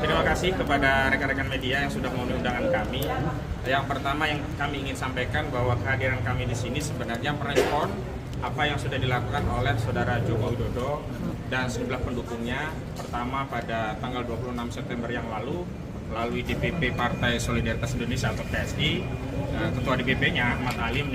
Terima kasih kepada rekan-rekan media yang sudah memenuhi undangan kami. Yang pertama yang kami ingin sampaikan bahwa kehadiran kami di sini sebenarnya merespon apa yang sudah dilakukan oleh Saudara Joko Widodo dan sejumlah pendukungnya. Pertama pada tanggal 26 September yang lalu melalui DPP Partai Solidaritas Indonesia atau PSI, Ketua DPP-nya Ahmad Ali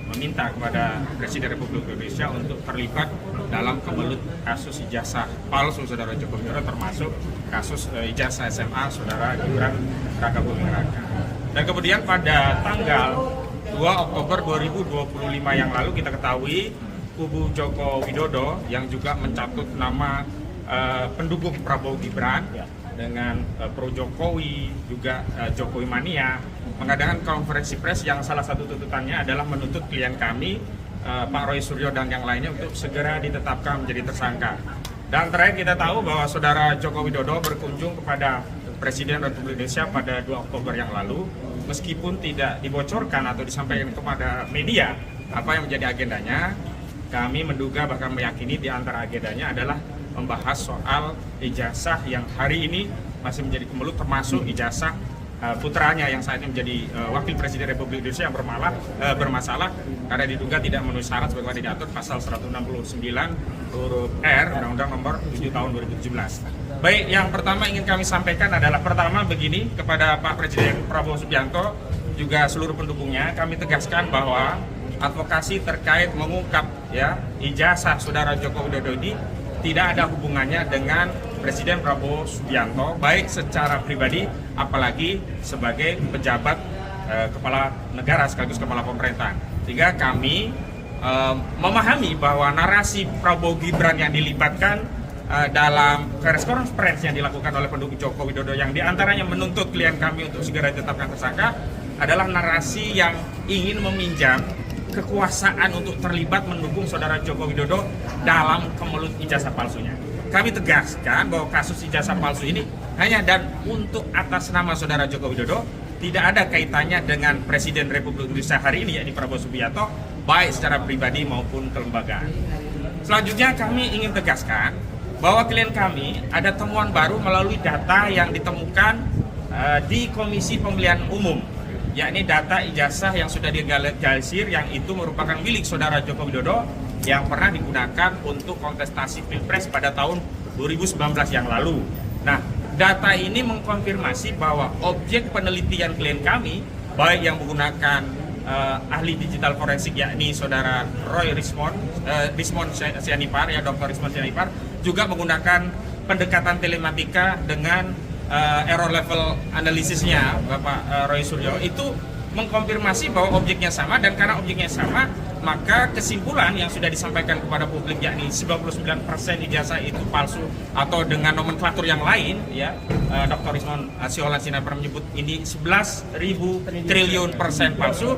meminta kepada Presiden Republik Indonesia untuk terlibat dalam kemelut kasus ijazah palsu Saudara Joko Widodo, termasuk kasus ijazah SMA Saudara Gibran Raka Buming Raka. Dan kemudian pada tanggal 2 Oktober 2025 yang lalu kita ketahui kubu Joko Widodo yang juga mencatut nama pendukung Prabowo Gibran dengan pro Jokowi, juga Jokowi Mania, mengadakan konferensi pers yang salah satu tuntutannya adalah menuntut klien kami, Pak Roy Suryo dan yang lainnya untuk segera ditetapkan menjadi tersangka. Dan terakhir kita tahu bahwa Saudara Joko Widodo berkunjung kepada Presiden Republik Indonesia pada 2 Oktober yang lalu, meskipun tidak dibocorkan atau disampaikan kepada media apa yang menjadi agendanya. Kami menduga bahkan meyakini di antara agendanya adalah membahas soal ijazah yang hari ini masih menjadi kemelut, termasuk ijazah putranya yang saat ini menjadi Wakil Presiden Republik Indonesia yang bermasalah karena diduga tidak memenuhi syarat sebagaimana diatur pasal 169 huruf R Undang-Undang Nomor 7 Tahun 2017. Baik, yang pertama ingin kami sampaikan adalah pertama begini kepada Pak Presiden Prabowo Subianto juga seluruh pendukungnya, kami tegaskan bahwa advokasi terkait mengungkap ijazah Saudara Joko Widodo ini tidak ada hubungannya dengan Presiden Prabowo Subianto, baik secara pribadi apalagi sebagai pejabat kepala negara sekaligus kepala pemerintahan. Sehingga kami memahami bahwa narasi Prabowo Gibran yang dilibatkan dalam press conference yang dilakukan oleh pendukung Joko Widodo yang diantaranya menuntut klien kami untuk segera ditetapkan tersangka adalah narasi yang ingin meminjam kekuasaan untuk terlibat mendukung Saudara Joko Widodo dalam kemelut ijazah palsunya. Kami tegaskan bahwa kasus ijazah palsu ini hanya dan untuk atas nama Saudara Joko Widodo, tidak ada kaitannya dengan Presiden Republik Indonesia hari ini, yakni Prabowo Subianto, baik secara pribadi maupun kelembagaan. Selanjutnya kami ingin tegaskan bahwa klien kami ada temuan baru melalui data yang ditemukan di Komisi Pemilihan Umum, yakni data ijazah yang sudah dilegalisir yang itu merupakan milik Saudara Joko Widodo yang pernah digunakan untuk kontestasi Pilpres pada tahun 2019 yang lalu. Nah, data ini mengkonfirmasi bahwa objek penelitian klien kami, baik yang menggunakan ahli digital forensik yakni Saudara Roy Rismond Sianipar, Dr. Rismond Sianipar, juga menggunakan pendekatan telematika dengan error level analisisnya Bapak Roy Suryo, itu mengkonfirmasi bahwa objeknya sama, dan karena objeknya sama maka kesimpulan yang sudah disampaikan kepada publik yakni 99% ijazah itu palsu atau dengan nomenklatur yang lain Dr. Rismond Sianipar menyebut ini 11.000 triliun persen palsu,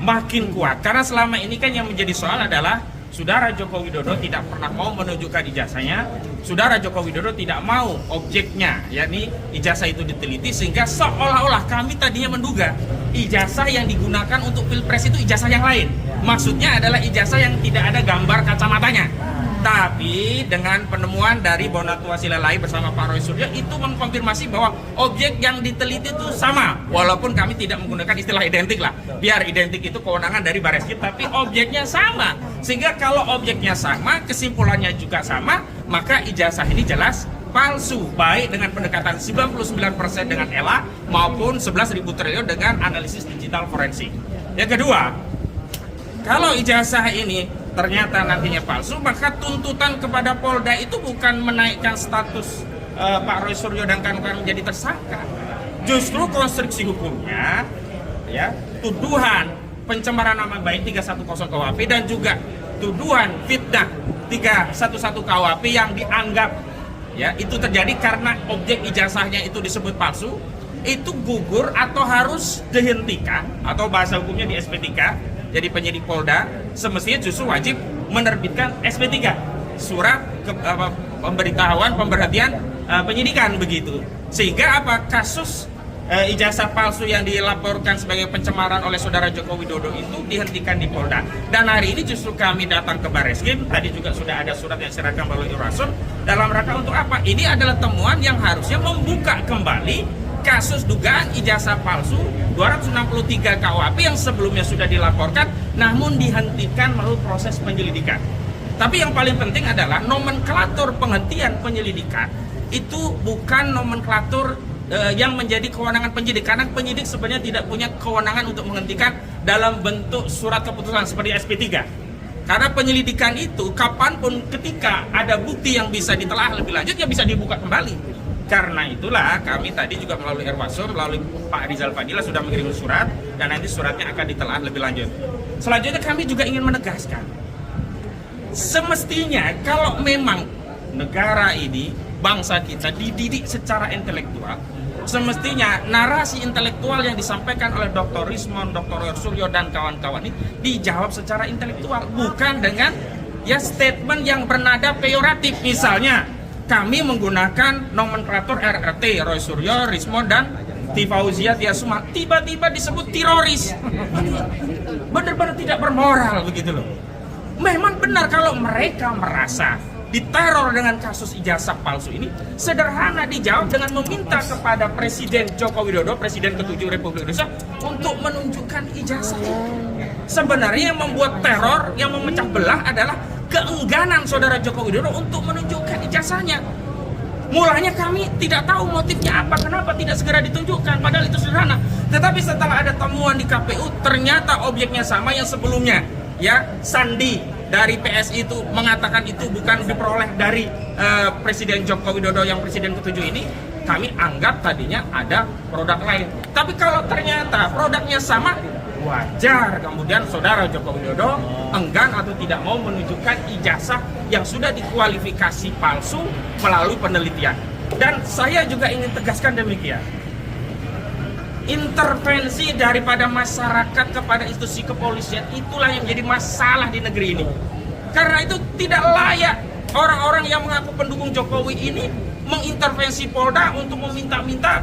makin kuat karena selama ini kan yang menjadi soal adalah Saudara Joko Widodo tidak pernah mau menunjukkan ijazahnya. Saudara Joko Widodo tidak mau objeknya, yakni ijazah itu diteliti, sehingga seolah-olah kami tadinya menduga ijazah yang digunakan untuk Pilpres itu ijazah yang lain. Maksudnya adalah ijazah yang tidak ada gambar kacamatanya. Tapi dengan penemuan dari Bonatua Silalai bersama Pak Roy Suryo itu mengkonfirmasi bahwa objek yang diteliti itu sama. Walaupun kami tidak menggunakan istilah identik lah. Biar identik itu kewenangan dari Bareskrim, tapi objeknya sama. Sehingga kalau objeknya sama, kesimpulannya juga sama, maka ijazah ini jelas palsu. Baik dengan pendekatan 99% dengan ELA maupun 11.000 triliun dengan analisis digital forensik. Yang kedua, kalau ijazah ini ternyata nantinya palsu, maka tuntutan kepada Polda itu bukan menaikkan status Pak Roy Suryo dan kawan-kawan menjadi tersangka. Justru konstruksi hukumnya, tuduhan pencemaran nama baik 310 KUHP dan juga tuduhan fitnah 311 KUHP yang dianggap itu terjadi karena objek ijazahnya itu disebut palsu, itu gugur atau harus dihentikan, atau bahasa hukumnya di SP3. Jadi penyidik Polda semestinya justru wajib menerbitkan SP3, surat pemberitahuan pemberhentian penyidikan begitu. Sehingga kasus ijazah palsu yang dilaporkan sebagai pencemaran oleh saudara Joko Widodo itu dihentikan di Polda. Dan hari ini justru kami datang ke Barreskrim, tadi juga sudah ada surat yang diserahkan melalui Irwasum, dalam rangka untuk apa? Ini adalah temuan yang harusnya membuka kembali kasus dugaan ijazah palsu 263 KUHP yang sebelumnya sudah dilaporkan namun dihentikan melalui proses penyelidikan. Tapi yang paling penting adalah nomenklatur penghentian penyelidikan itu bukan nomenklatur yang menjadi kewenangan penyidik, karena penyidik sebenarnya tidak punya kewenangan untuk menghentikan dalam bentuk surat keputusan seperti SP3. Karena penyelidikan itu kapanpun ketika ada bukti yang bisa ditelaah lebih lanjut ya bisa dibuka kembali. Karena itulah kami tadi juga melalui Irwasum, melalui Pak Rizal Fadila sudah mengirim surat dan nanti suratnya akan ditelaah lebih lanjut. Selanjutnya kami juga ingin menegaskan, semestinya kalau memang negara ini, bangsa kita dididik secara intelektual, semestinya narasi intelektual yang disampaikan oleh Dr. Rismond, Dr. Suryo dan kawan-kawan ini dijawab secara intelektual, bukan dengan ya statement yang bernada peyoratif. Misalnya kami menggunakan nomenklatur RRT, Roy Suryo, Rismond dan Tifauzia Tiasuma, tiba-tiba disebut teroris. Benar-benar tidak bermoral begitu loh. Memang benar kalau mereka merasa diteror dengan kasus ijazah palsu ini, sederhana dijawab dengan meminta kepada Presiden Joko Widodo, Presiden ke-7 Republik Indonesia, untuk menunjukkan ijazahnya. Sebenarnya yang membuat teror, yang memecah belah adalah keengganan saudara Joko Widodo untuk menunjukkan ijazahnya. Mulanya kami tidak tahu motifnya apa, kenapa tidak segera ditunjukkan, padahal itu sederhana. Tetapi setelah ada temuan di KPU, ternyata objeknya sama yang sebelumnya. Ya, Sandi dari PSI itu mengatakan itu bukan diperoleh dari Presiden Joko Widodo yang Presiden ke-7 ini. Kami anggap tadinya ada produk lain. Tapi kalau ternyata produknya sama, wajar kemudian saudara Joko Widodo enggan atau tidak mau menunjukkan ijazah yang sudah dikualifikasi palsu melalui penelitian. Dan saya juga ingin tegaskan demikian, intervensi daripada masyarakat kepada institusi kepolisian itulah yang menjadi masalah di negeri ini. Karena itu tidak layak orang-orang yang mengaku pendukung Jokowi ini mengintervensi Polda untuk meminta-minta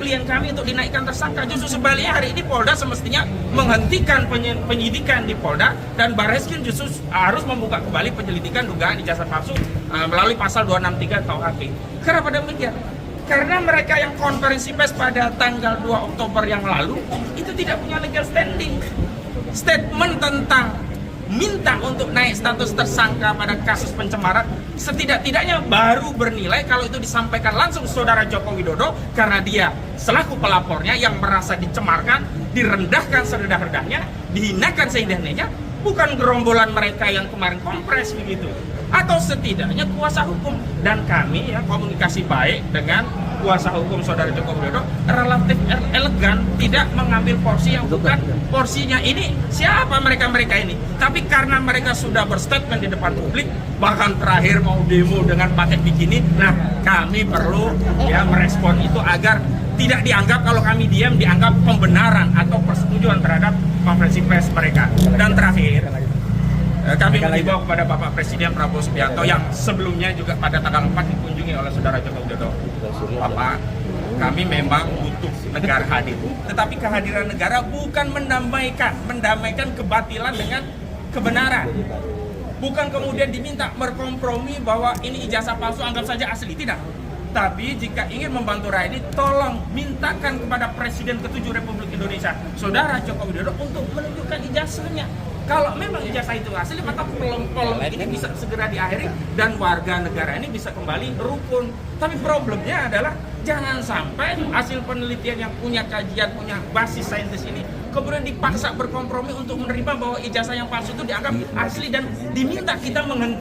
klien kami untuk dinaikkan tersangka. Justru sebaliknya hari ini Polda semestinya menghentikan penyidikan di Polda dan Barreskrim justru harus membuka kembali penyelidikan dugaan ijazah palsu melalui pasal 263 KUHP. Kenapa demikian? Karena mereka yang konferensi pers pada tanggal 2 Oktober yang lalu itu tidak punya legal standing. Statement tentang minta untuk naik status tersangka pada kasus pencemaran setidak-tidaknya baru bernilai kalau itu disampaikan langsung saudara Joko Widodo karena dia selaku pelapornya yang merasa dicemarkan, direndahkan serendah-rendahnya, dihinakan seindah-indahnya, bukan gerombolan mereka yang kemarin kompres begitu. Atau setidaknya kuasa hukum, dan kami ya komunikasi baik dengan kuasa hukum saudara Joko Widodo relatif elegan, tidak mengambil porsi yang bukan porsinya. Ini siapa mereka-mereka ini? Tapi karena mereka sudah berstatement di depan publik, bahkan terakhir mau demo dengan pakai bikini, nah kami perlu ya merespon itu agar tidak dianggap kalau kami diam dianggap pembenaran atau persetujuan terhadap konferensi pers mereka. Dan terakhir, kami mengimbau kepada Bapak Presiden Prabowo Subianto yang sebelumnya juga pada tanggal 4 dikunjungi oleh saudara Joko Widodo. Bapak, kami memang butuh negara hadir, tetapi kehadiran negara bukan mendamaikan kebatilan dengan kebenaran. Bukan kemudian diminta berkompromi bahwa ini ijazah palsu anggap saja asli, tidak. Tapi jika ingin membantu rakyat ini, tolong mintakan kepada Presiden ke-7 Republik Indonesia, saudara Joko Widodo, untuk menunjukkan ijazahnya. Kalau memang ijazah itu asli, maka polemik ini bisa segera diakhiri dan warga negara ini bisa kembali rukun. Tapi problemnya adalah jangan sampai hasil penelitian yang punya kajian, punya basis saintis ini kemudian dipaksa berkompromi untuk menerima bahwa ijazah yang palsu itu dianggap asli dan diminta kita menghentikan